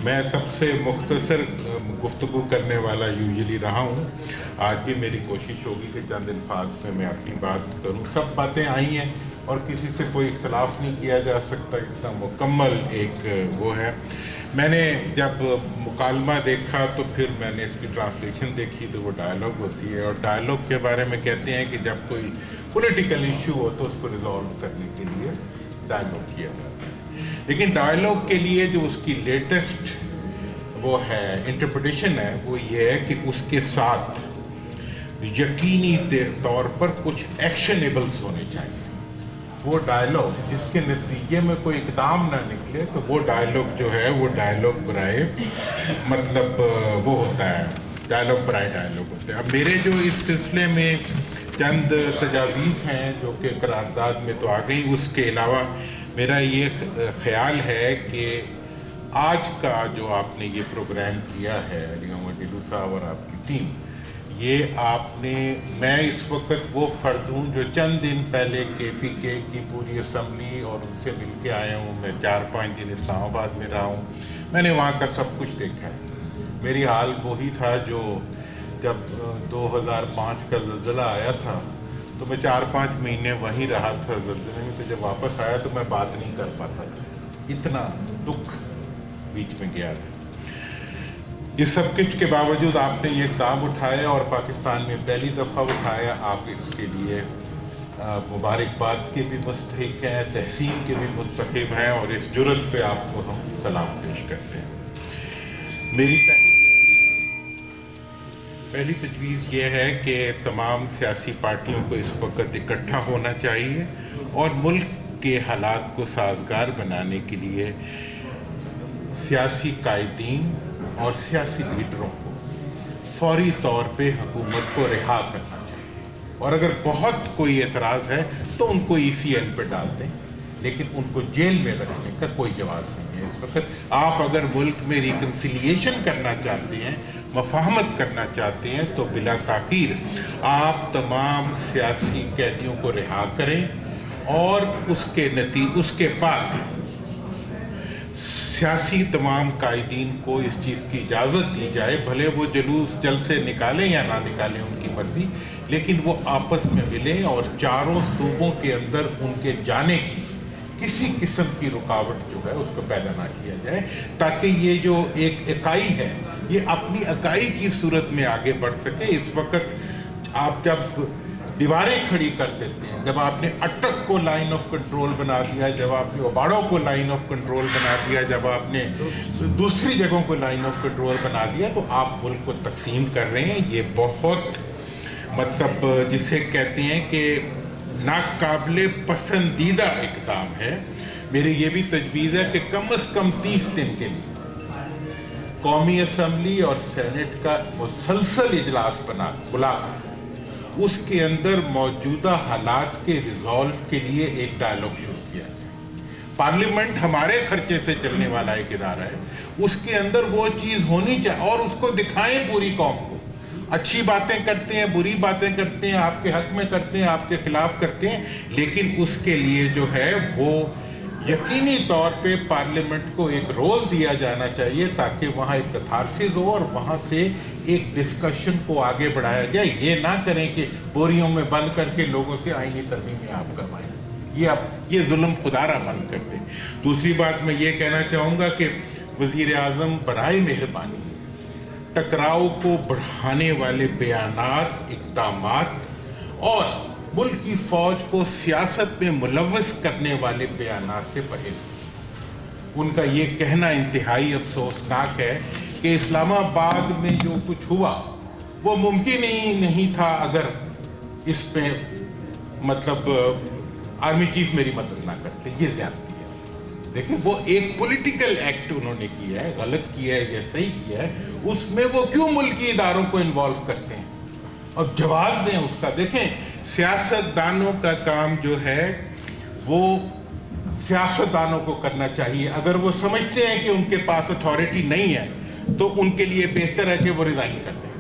میں سب سے مختصر گفتگو کرنے والا یوزلی رہا ہوں. آج بھی میری کوشش ہوگی کہ چند الفاظ میں اپنی بات کروں. سب باتیں آئی ہیں اور کسی سے کوئی اختلاف نہیں کیا جا سکتا. اتنا مکمل ایک وہ ہے. میں نے جب مکالمہ دیکھا تو پھر میں نے اس کی ٹرانسلیشن دیکھی تو وہ ڈائلاگ ہوتی ہے، اور ڈائلاگ کے بارے میں کہتے ہیں کہ جب کوئی پولیٹیکل ایشو ہو تو اس کو ریزالو کرنے کے لیے ڈائلاگ کیا جاتا ہے. لیکن ڈائلاگ کے لیے جو اس کی لیٹسٹ وہ ہے انٹرپریٹیشن ہے وہ یہ ہے کہ اس کے ساتھ یقینی طور پر کچھ ایکشنیبلز ہونے چاہیے. وہ ڈائلاگ جس کے نتیجے میں کوئی اقدام نہ نکلے تو وہ ڈائلاگ جو ہے وہ ڈائلاگ برائے مطلب وہ ہوتا ہے، ڈائلاگ برائے ڈائلاگ ہوتا ہے. اب میرے جو اس سلسلے میں چند تجاویز ہیں جو کہ قرارداد میں تو آ گئی، اس کے علاوہ میرا یہ خیال ہے کہ آج کا جو آپ نے یہ پروگرام کیا ہے علی محمد ڈیلو صاحب اور آپ کی ٹیم، یہ آپ نے، میں اس وقت وہ فرد ہوں جو چند دن پہلے KPK کی پوری اسمبلی اور ان سے مل کے آیا ہوں. میں 4-5 دن اسلام آباد میں رہا ہوں. میں نے وہاں کا سب کچھ دیکھا ہے. میری حال وہی تھا جو جب 2005 کا زلزلہ آیا تھا تو میں 4-5 مہینے وہیں رہا تھا زلزلے میں. تو جب واپس آیا تو میں بات نہیں کر پاتا تھا، اتنا دکھ بیچ میں گیا تھا. اس سب کچھ کے باوجود آپ نے یہ اقدام اٹھایا اور پاکستان میں پہلی دفعہ اٹھایا. آپ اس کے لیے مبارکباد کے بھی مستحق ہیں، تحسین کے بھی مستحق ہیں، اور اس جرت پہ آپ کو ہم سلام پیش کرتے ہیں. میری پہلی تجویز یہ ہے کہ تمام سیاسی پارٹیوں کو اس وقت اکٹھا ہونا چاہیے اور ملک کے حالات کو سازگار بنانے کے لیے سیاسی قائدین اور سیاسی لیڈروں کو فوری طور پہ حکومت کو رہا کرنا چاہیے. اور اگر بہت کوئی اعتراض ہے تو ان کو ECL پہ ڈال دیں، لیکن ان کو جیل میں رکھنے کا کوئی جواز نہیں ہے اس وقت. آپ اگر ملک میں ریکنسیلیشن کرنا چاہتے ہیں، مفاہمت کرنا چاہتے ہیں، تو بلا تاخیر آپ تمام سیاسی قیدیوں کو رہا کریں اور اس کے بعد سیاسی تمام قائدین کو اس چیز کی اجازت دی جائے. بھلے وہ جلوس جلسے نکالیں یا نہ نکالیں، ان کی مرضی، لیکن وہ آپس میں ملیں اور چاروں صوبوں کے اندر ان کے جانے کی کسی قسم کی رکاوٹ جو ہے اس کو پیدا نہ کیا جائے، تاکہ یہ جو ایک اکائی ہے یہ اپنی اکائی کی صورت میں آگے بڑھ سکے. اس وقت آپ جب دیواریں کھڑی کر دیتے ہیں، جب آپ نے اٹک کو لائن آف کنٹرول بنا دیا، جب آپ نے اوباڑوں کو لائن آف کنٹرول بنا دیا، جب آپ نے دوسری جگہوں کو لائن آف کنٹرول بنا دیا، تو آپ ملک کو تقسیم کر رہے ہیں. یہ بہت مطلب جسے کہتے ہیں کہ ناقابل پسندیدہ اقدام ہے. میری یہ بھی تجویز ہے کہ کم از کم 30 دن کے لیے قومی اسمبلی اور سینٹ کا مسلسل اجلاس بلا کر اس کے اندر موجودہ حالات کے ریزالو کے لیے ایک ڈائلاگ شروع کیا جائے. پارلیمنٹ ہمارے خرچے سے چلنے والا ایک ادارہ ہے، اس کے اندر وہ چیز ہونی چاہیے اور اس کو دکھائیں پوری قوم کو. اچھی باتیں کرتے ہیں، بری باتیں کرتے ہیں، آپ کے حق میں کرتے ہیں، آپ کے خلاف کرتے ہیں، لیکن اس کے لیے جو ہے وہ یقینی طور پہ پارلیمنٹ کو ایک رول دیا جانا چاہیے تاکہ وہاں ایک کتھارسس ہو اور وہاں سے ایک ڈسکشن کو آگے بڑھایا جائے. یہ نہ کریں کہ بوریوں میں بند کر کے لوگوں سے آئینی ترمیمیں آپ کروائیں. یہ ظلم خدا را بند کر دیں. دوسری بات میں یہ کہنا چاہوں گا کہ وزیر اعظم برائے مہربانی ٹکراؤ کو بڑھانے والے بیانات، اقدامات اور ملک کی فوج کو سیاست میں ملوث کرنے والے بیانات سے پرہیز کریں. ان کا یہ کہنا انتہائی افسوسناک ہے کہ اسلام آباد میں جو کچھ ہوا وہ ممکن ہی نہیں تھا اگر اس پہ مطلب آرمی چیف میری مدد نہ کرتے. یہ زیادتی ہے. دیکھیں وہ ایک پولیٹیکل ایکٹ انہوں نے کیا ہے، غلط کیا ہے یا صحیح کیا ہے، اس میں وہ کیوں ملکی اداروں کو انوالو کرتے ہیں اور جواز دیں اس کا. دیکھیں سیاست دانوں کا کام جو ہے وہ سیاست دانوں کو کرنا چاہیے. اگر وہ سمجھتے ہیں کہ ان کے پاس اتھارٹی نہیں ہے تو ان کے لیے بہتر ہے کہ وہ ریزائن کر دیں.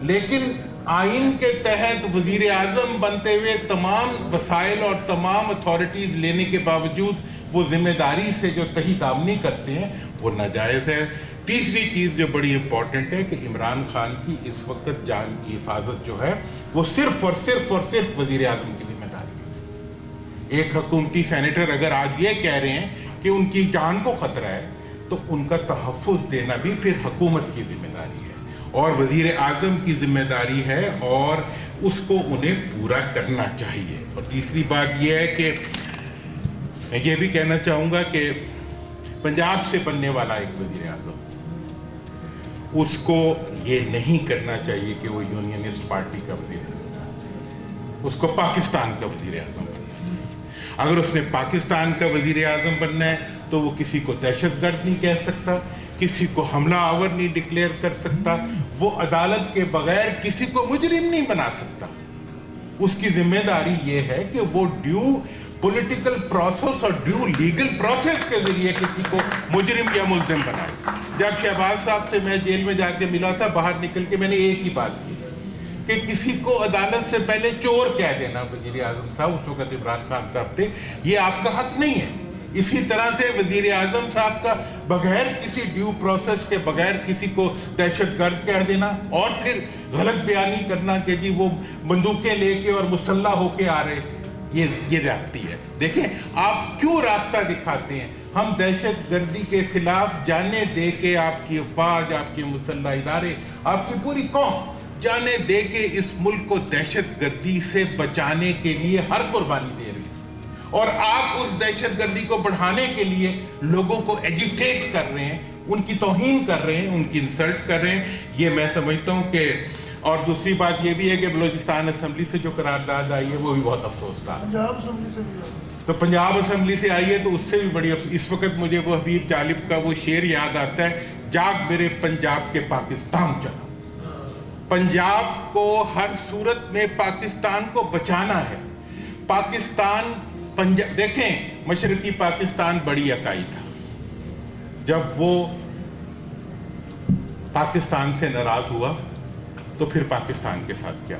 لیکن آئین کے تحت وزیر اعظم بنتے ہوئے تمام وسائل اور تمام اتھارٹیز لینے کے باوجود وہ ذمہ داری سے جو تہی دامنی کرتے ہیں وہ ناجائز ہے۔ تیسری چیز جو بڑی امپورٹنٹ ہے کہ عمران خان کی اس وقت جان کی حفاظت جو ہے وہ صرف اور صرف وزیر اعظم کی ذمہ داری ہے۔ ایک حکومتی سینیٹر اگر آج یہ کہہ رہے ہیں کہ ان کی جان کو خطرہ ہے تو ان کا تحفظ دینا بھی پھر حکومت کی ذمہ داری ہے اور وزیر اعظم کی ذمہ داری ہے اور اس کو انہیں پورا کرنا چاہیے۔ اور تیسری بات یہ ہے کہ میں یہ بھی کہنا چاہوں گا کہ پنجاب سے بننے والا ایک وزیر اعظم، اس کو یہ نہیں کرنا چاہیے کہ وہ یونینسٹ پارٹی کا وزیر اعظم، اس کو پاکستان کا وزیر اعظم بننا چاہیے۔ اگر اس نے پاکستان کا وزیر اعظم بننا ہے تو وہ کسی کو دہشت گرد نہیں کہہ سکتا، کسی کو حملہ آور نہیں ڈکلیئر کر سکتا، وہ عدالت کے بغیر کسی کو مجرم نہیں بنا سکتا۔ اس کی ذمہ داری یہ ہے کہ وہ ڈیو پولیٹیکل پروسیس اور ڈیو لیگل پروسیس کے ذریعے کسی کو مجرم یا ملزم بنائے۔ جب شہباز صاحب سے میں جیل میں جا کے ملا تھا، باہر نکل کے میں نے ایک ہی بات کی کہ کسی کو عدالت سے پہلے چور کہہ دینا، وزیر اعظم صاحب اس وقت عمران خان صاحب تھے، یہ آپ کا حق نہیں ہے۔ اسی طرح سے وزیر اعظم صاحب کا بغیر کسی ڈیو پروسیس کے بغیر کسی کو دہشت گرد کہہ دینا اور پھر غلط بیانی کرنا کہ جی وہ بندوقیں لے کے اور مسلح ہو کے آ رہے تھے، یہ زیادتی ہے۔ دیکھیں آپ کیوں راستہ دکھاتے ہیں؟ ہم دہشت گردی کے خلاف جانے دے کے آپ کی افواج، آپ کے مسلح ادارے، آپ کی پوری قوم جانے دے کے اس ملک کو دہشت گردی سے بچانے کے لیے ہر قربانی دے رہی ہے، اور آپ اس دہشت گردی کو بڑھانے کے لیے لوگوں کو ایجیٹیٹ کر رہے ہیں، ان کی توہین کر رہے ہیں، ان کی انسلٹ کر رہے ہیں۔ یہ میں سمجھتا ہوں کہ اور دوسری بات یہ بھی ہے کہ بلوچستان اسمبلی سے جو قرارداد آئی ہے وہ بھی بہت افسوسناک ہے۔ پنجاب اسمبلی سے بھی تو پنجاب اسمبلی سے آئی ہے تو اس سے بھی بڑی اس وقت مجھے وہ حبیب طالب کا وہ شعر یاد آتا ہے، جاگ میرے پنجاب کے پاکستان چلا۔ پنجاب کو ہر صورت میں پاکستان کو بچانا ہے۔ پاکستان دیکھیں مشرقی پاکستان بڑی اکائی تھا، جب وہ پاکستان سے ناراض ہوا تو پھر پاکستان کے ساتھ کیا؟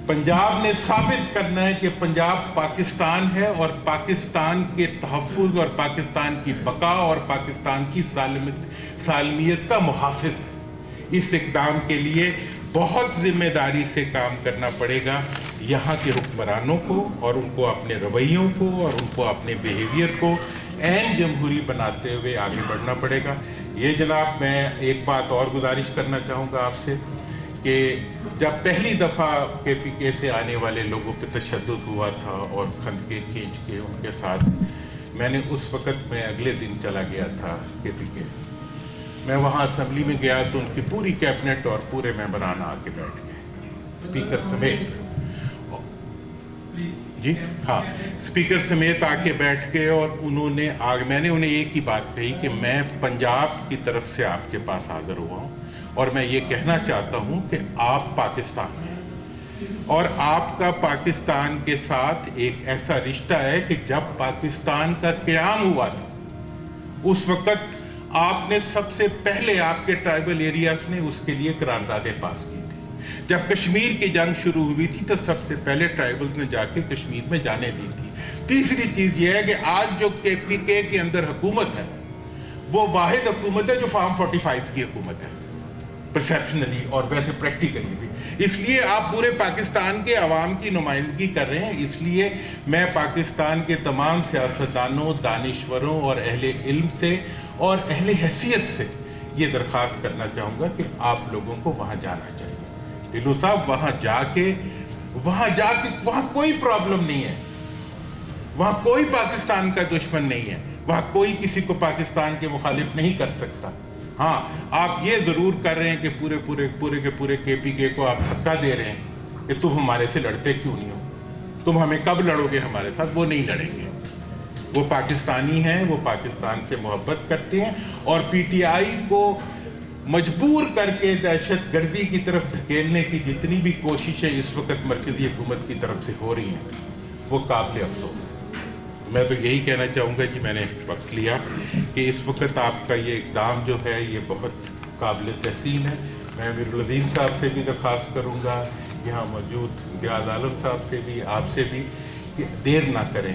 پنجاب نے ثابت کرنا ہے کہ پنجاب پاکستان ہے اور پاکستان کے تحفظ اور پاکستان کی بقا اور پاکستان کی سالمیت کا محافظ ہے۔ اس اقدام کے لیے بہت ذمہ داری سے کام کرنا پڑے گا یہاں کے حکمرانوں کو، اور ان کو اپنے رویوں کو اور ان کو اپنے بیہیویئر کو عین جمہوری بناتے ہوئے آگے بڑھنا پڑے گا۔ یہ جناب میں ایک بات اور گزارش کرنا چاہوں گا آپ سے کہ جب پہلی دفعہ کے پی کے سے آنے والے لوگوں پہ تشدد ہوا تھا اور خندقیں کھینچ کے ان کے ساتھ، میں نے اس وقت میں اگلے دن چلا گیا تھا کے پی کے، میں وہاں اسمبلی میں گیا تو ان کی پوری کیبنٹ اور پورے ممبران آ کے بیٹھ گئے، اسپیکر سمیت، جی ہاں اسپیکر سمیت آ کے بیٹھ گئے، اور انہوں نے میں نے انہیں ایک ہی بات کہی کہ میں پنجاب کی طرف سے آپ کے پاس حاضر ہوا ہوں اور میں یہ کہنا چاہتا ہوں کہ آپ پاکستان ہیں اور آپ کا پاکستان کے ساتھ ایک ایسا رشتہ ہے کہ جب پاکستان کا قیام ہوا تھا اس وقت آپ نے سب سے پہلے آپ کے ٹرائبل ایریاز نے اس کے لیے قراردادیں پاس کی تھی۔ جب کشمیر کی جنگ شروع ہوئی تھی تو سب سے پہلے ٹرائبلز نے جا کے کشمیر میں جانے دی تھی۔ تیسری چیز یہ ہے کہ آج جو کے پی کے کے اندر حکومت ہے وہ واحد حکومت ہے جو فارم 45 کی حکومت ہے، پرسیپشنلی اور ویسے پریکٹیکلی بھی۔ اس لیے آپ پورے پاکستان کے عوام کی نمائندگی کر رہے ہیں، اس لیے میں پاکستان کے تمام سیاستدانوں، دانشوروں اور اہل علم سے اور اہل حیثیت سے یہ درخواست کرنا چاہوں گا کہ آپ لوگوں کو وہاں جانا چاہیے۔ ڈھلو صاحب وہاں جا کے وہاں کوئی پرابلم نہیں ہے، وہاں کوئی پاکستان کا دشمن نہیں ہے، وہاں کوئی کسی کو پاکستان کے مخالف نہیں کر سکتا۔ ہاں آپ یہ ضرور کر رہے ہیں کہ پورے کے پی کے کو آپ دھکا دے رہے ہیں کہ تم ہمارے سے لڑتے کیوں نہیں ہو، تم ہمیں کب لڑو گے ہمارے ساتھ؟ وہ نہیں لڑیں گے، وہ پاکستانی ہیں، وہ پاکستان سے محبت کرتے ہیں، اور پی ٹی آئی کو مجبور کر کے دہشت گردی کی طرف دھکیلنے کی جتنی بھی کوششیں اس وقت مرکزی حکومت کی طرف سے ہو رہی ہیں وہ قابل افسوس ہے۔ میں تو یہی کہنا چاہوں گا کہ میں نے وقت لیا کہ اس وقت آپ کا یہ اقدام جو ہے یہ بہت قابل تحسین ہے۔ میں امیر العظیم صاحب سے بھی درخواست کروں گا، یہاں موجود امتیاز عالم صاحب سے بھی، آپ سے بھی، کہ دیر نہ کریں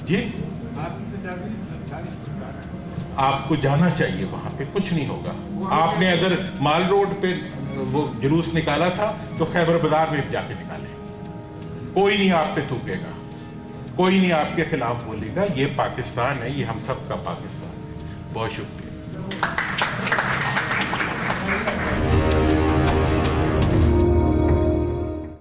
جی آپ کو جانا چاہیے وہاں پہ، کچھ نہیں ہوگا. آپ نے اگر مال روڈ پہ وہ جلوس نکالا تھا تو خیبر بازار میں جا کے نکالے. کوئی نہیں آپ پہ تھوکے گا، کوئی نہیں آپ کے خلاف بولے گا. یہ پاکستان ہے، یہ ہم سب کا پاکستان ہے. بہت شکریہ.